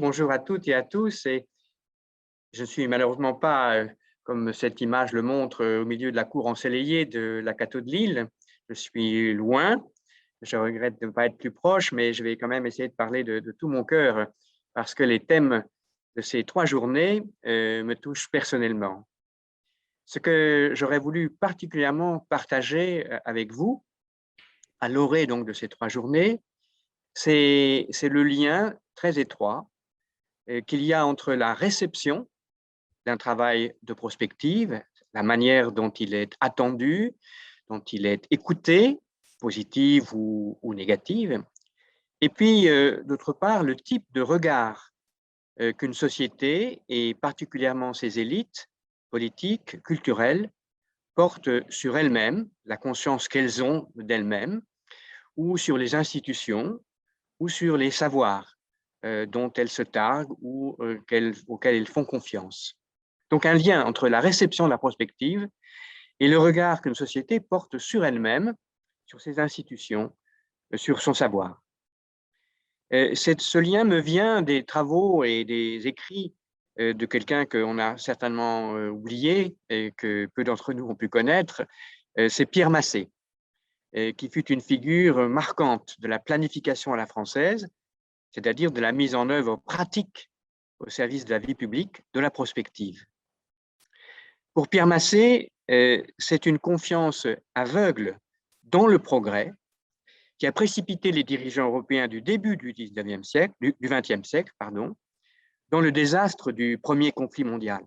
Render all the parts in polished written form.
bonjour à toutes et à tous. Et je ne suis malheureusement pas, comme cette image le montre, au milieu de la cour ensoleillée de la Cato de Lille. Je suis loin. Je regrette de ne pas être plus proche, mais je vais quand même essayer de parler de tout mon cœur parce que les thèmes de ces 3 journées me touchent personnellement. Ce que j'aurais voulu particulièrement partager avec vous, à l'orée donc de ces 3 journées, c'est le lien très étroit qu'il y a entre la réception d'un travail de prospective, la manière dont il est attendu, dont il est écouté, positive ou négative, et puis, d'autre part, le type de regard qu'une société, et particulièrement ses élites politiques, culturelles, portent sur elles-mêmes, la conscience qu'elles ont d'elles-mêmes, ou sur les institutions, ou sur les savoirs dont elles se targuent ou auxquels elles font confiance. Donc un lien entre la réception de la prospective et le regard qu'une société porte sur elle-même, sur ses institutions, sur son savoir. Ce lien me vient des travaux et des écrits de quelqu'un qu'on a certainement oublié et que peu d'entre nous ont pu connaître, c'est Pierre Massé, qui fut une figure marquante de la planification à la française, c'est-à-dire de la mise en œuvre pratique au service de la vie publique de la prospective. Pour Pierre Massé, c'est une confiance aveugle dans le progrès qui a précipité les dirigeants européens du début du XXe siècle, du XXe siècle, dans le désastre du premier conflit mondial.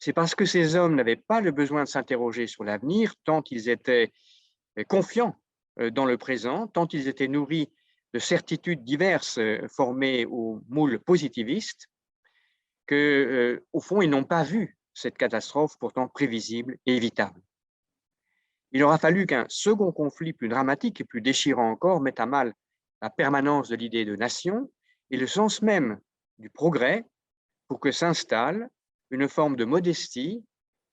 C'est parce que ces hommes n'avaient pas le besoin de s'interroger sur l'avenir, tant ils étaient confiants dans le présent, tant ils étaient nourris de certitudes diverses formées au moule positiviste, qu'au fond, ils n'ont pas vu cette catastrophe pourtant prévisible et évitable. Il aura fallu qu'un second conflit plus dramatique et plus déchirant encore mette à mal la permanence de l'idée de nation et le sens même du progrès pour que s'installe une forme de modestie,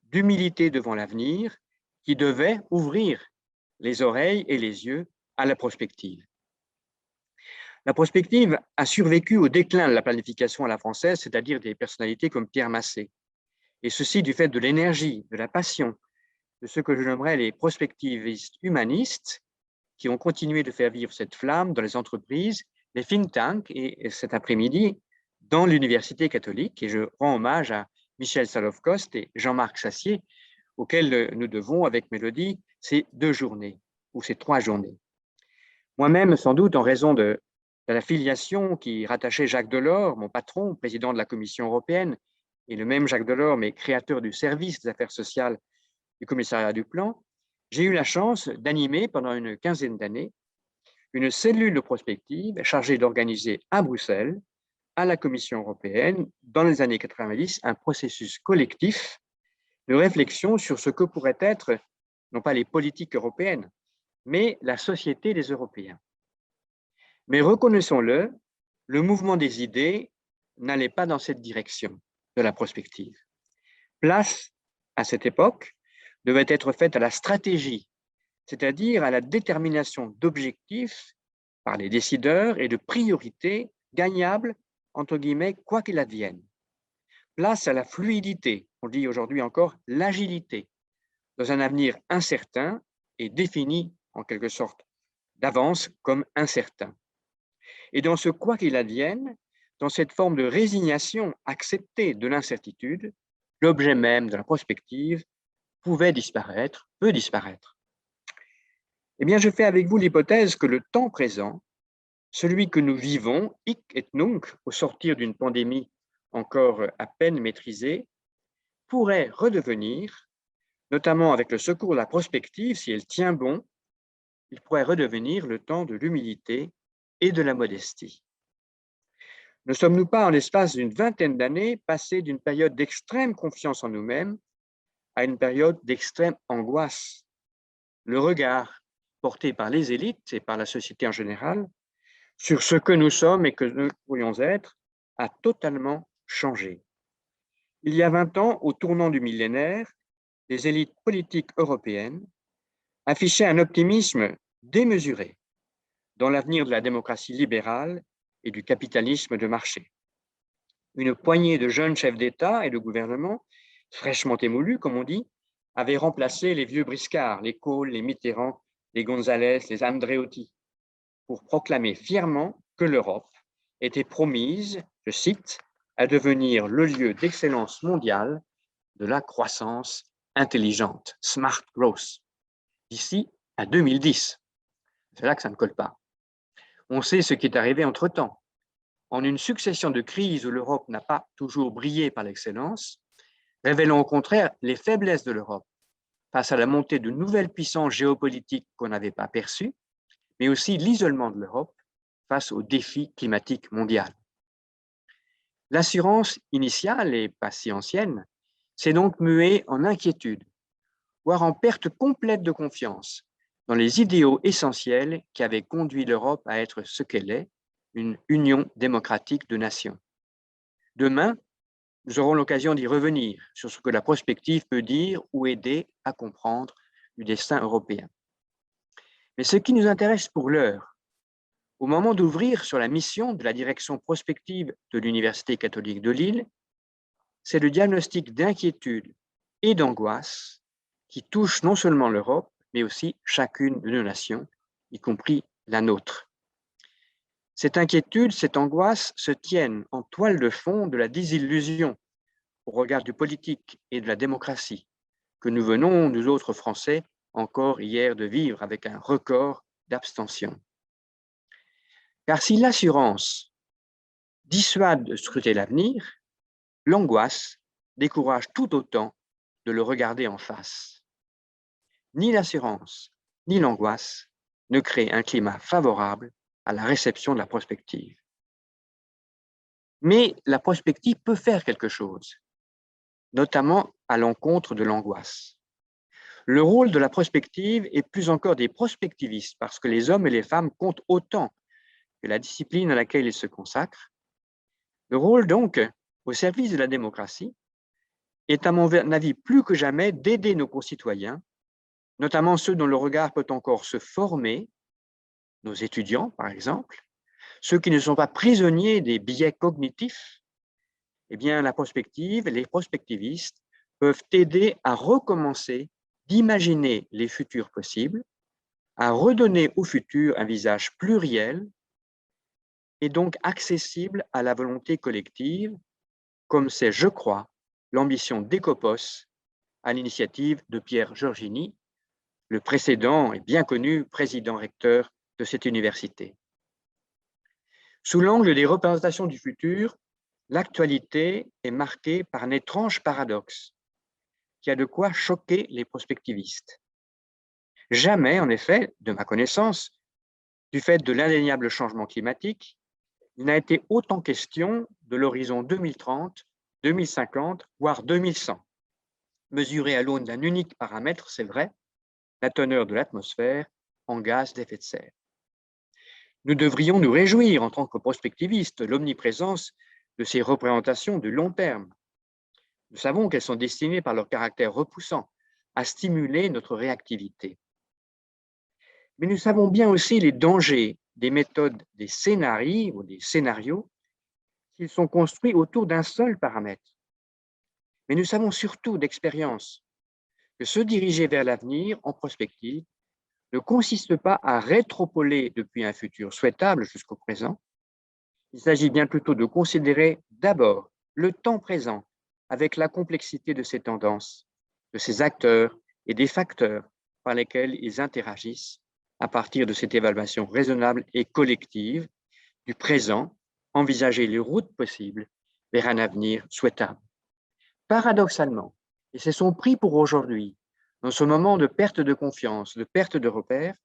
d'humilité devant l'avenir qui devait ouvrir les oreilles et les yeux à la prospective. La prospective a survécu au déclin de la planification à la française, c'est-à-dire des personnalités comme Pierre Massé. Et ceci du fait de l'énergie, de la passion, de ce que je nommerais les prospectivistes humanistes qui ont continué de faire vivre cette flamme dans les entreprises, les think tanks et cet après-midi dans l'Université catholique. Et je rends hommage à Michel Salov-Kost et Jean-Marc Sassier, auxquels nous devons, avec Mélodie, ces 2 journées ou ces 3 journées. Moi-même, sans doute, en raison de la filiation qui rattachait Jacques Delors, mon patron, président de la Commission européenne, et le même Jacques Delors, mais créateur du service des affaires sociales du commissariat du plan, j'ai eu la chance d'animer pendant une quinzaine d'années une cellule de prospective chargée d'organiser à Bruxelles, à la Commission européenne, dans les années 90, un processus collectif de réflexion sur ce que pourraient être, non pas les politiques européennes, mais la société des Européens. Mais reconnaissons-le, le mouvement des idées n'allait pas dans cette direction de la prospective. Place, à cette époque, devait être faite à la stratégie, c'est-à-dire à la détermination d'objectifs par les décideurs et de priorités gagnables, entre guillemets, quoi qu'il advienne. Place à la fluidité, on dit aujourd'hui encore l'agilité, dans un avenir incertain et défini en quelque sorte d'avance comme incertain. Et dans ce quoi qu'il advienne, dans cette forme de résignation acceptée de l'incertitude, l'objet même de la prospective pouvait disparaître, peut disparaître. Eh bien, je fais avec vous l'hypothèse que le temps présent, celui que nous vivons, hic et nunc, au sortir d'une pandémie encore à peine maîtrisée, pourrait redevenir, notamment avec le secours de la prospective, si elle tient bon, il pourrait redevenir le temps de l'humilité et de la modestie. Ne sommes-nous pas, en l'espace d'une vingtaine d'années, passés d'une période d'extrême confiance en nous-mêmes à une période d'extrême angoisse? Le regard porté par les élites et par la société en général sur ce que nous sommes et que nous pourrions être a totalement changé. Il y a 20 ans, au tournant du millénaire, les élites politiques européennes affichaient un optimisme démesuré dans l'avenir de la démocratie libérale et du capitalisme de marché. Une poignée de jeunes chefs d'État et de gouvernement, fraîchement émolus, comme on dit, avaient remplacé les vieux briscards, les Kohl, les Mitterrand, les González, les Andreotti, pour proclamer fièrement que l'Europe était promise, je cite, à devenir le lieu d'excellence mondiale de la croissance intelligente, smart growth, d'ici à 2010. C'est là que ça ne colle pas. On sait ce qui est arrivé entre-temps. En une succession de crises où l'Europe n'a pas toujours brillé par l'excellence, révélant au contraire les faiblesses de l'Europe face à la montée de nouvelles puissances géopolitiques qu'on n'avait pas perçues, mais aussi l'isolement de l'Europe face aux défis climatiques mondiaux. L'assurance initiale, et pas si ancienne, s'est donc muée en inquiétude, voire en perte complète de confiance dans les idéaux essentiels qui avaient conduit l'Europe à être ce qu'elle est, une union démocratique de nations. Demain, nous aurons l'occasion d'y revenir sur ce que la prospective peut dire ou aider à comprendre du destin européen. Mais ce qui nous intéresse pour l'heure, au moment d'ouvrir sur la mission de la direction prospective de l'Université catholique de Lille, c'est le diagnostic d'inquiétude et d'angoisse qui touche non seulement l'Europe, mais aussi chacune de nos nations, y compris la nôtre. Cette inquiétude, cette angoisse se tiennent en toile de fond de la désillusion au regard du politique et de la démocratie que nous venons, nous autres Français, encore hier de vivre avec un record d'abstention. Car si l'assurance dissuade de scruter l'avenir, l'angoisse décourage tout autant de le regarder en face. Ni l'assurance, ni l'angoisse ne créent un climat favorable à la réception de la prospective. Mais la prospective peut faire quelque chose, notamment à l'encontre de l'angoisse. Le rôle de la prospective est plus encore des prospectivistes, parce que les hommes et les femmes comptent autant que la discipline à laquelle ils se consacrent. Le rôle, donc, au service de la démocratie, est à mon avis plus que jamais d'aider nos concitoyens, notamment ceux dont le regard peut encore se former, nos étudiants par exemple, ceux qui ne sont pas prisonniers des biais cognitifs. Eh bien, la prospective, les prospectivistes peuvent aider à recommencer d'imaginer les futurs possibles, à redonner au futur un visage pluriel et donc accessible à la volonté collective, comme c'est, je crois, l'ambition d'Ecopos à l'initiative de Pierre Giorgini, le précédent et bien connu président-recteur de cette université. Sous l'angle des représentations du futur, l'actualité est marquée par un étrange paradoxe qui a de quoi choquer les prospectivistes. Jamais, en effet, de ma connaissance, du fait de l'indéniable changement climatique, il n'a été autant question de l'horizon 2030, 2050, voire 2100, mesuré à l'aune d'un unique paramètre, c'est vrai, la teneur de l'atmosphère en gaz d'effet de serre. Nous devrions nous réjouir, en tant que prospectivistes, de l'omniprésence de ces représentations de long terme. Nous savons qu'elles sont destinées, par leur caractère repoussant, à stimuler notre réactivité. Mais nous savons bien aussi les dangers des méthodes des scénarios ou des scénarios s'ils sont construits autour d'un seul paramètre. Mais nous savons surtout d'expérience que se diriger vers l'avenir en prospective ne consiste pas à rétropoler depuis un futur souhaitable jusqu'au présent. Il s'agit bien plutôt de considérer d'abord le temps présent avec la complexité de ses tendances, de ses acteurs et des facteurs par lesquels ils interagissent à partir de cette évaluation raisonnable et collective du présent, envisager les routes possibles vers un avenir souhaitable. Paradoxalement, et c'est son prix pour aujourd'hui, dans ce moment de perte de confiance, de perte de repères,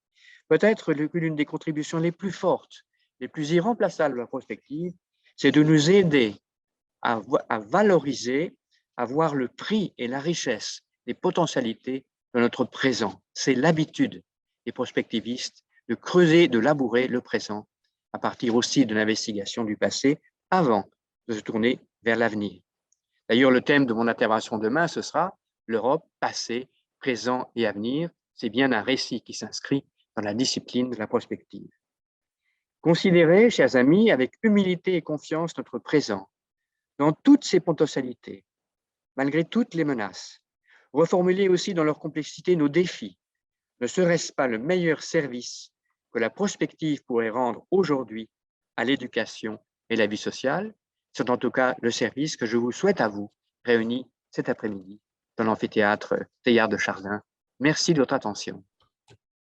peut-être l'une des contributions les plus fortes, les plus irremplaçables de la prospective, c'est de nous aider à valoriser, à voir le prix et la richesse des potentialités de notre présent. C'est l'habitude des prospectivistes de creuser, de labourer le présent à partir aussi de l'investigation du passé avant de se tourner vers l'avenir. D'ailleurs, le thème de mon intervention demain, ce sera l'Europe, passé, présent et avenir. C'est bien un récit qui s'inscrit dans la discipline de la prospective. Considérez, chers amis, avec humilité et confiance notre présent, dans toutes ses potentialités, malgré toutes les menaces. Reformuler aussi dans leur complexité nos défis. Ne serait-ce pas le meilleur service que la prospective pourrait rendre aujourd'hui à l'éducation et la vie sociale? C'est en tout cas le service que je vous souhaite à vous, réunis cet après-midi dans l'amphithéâtre Teilhard de Chardin. Merci de votre attention.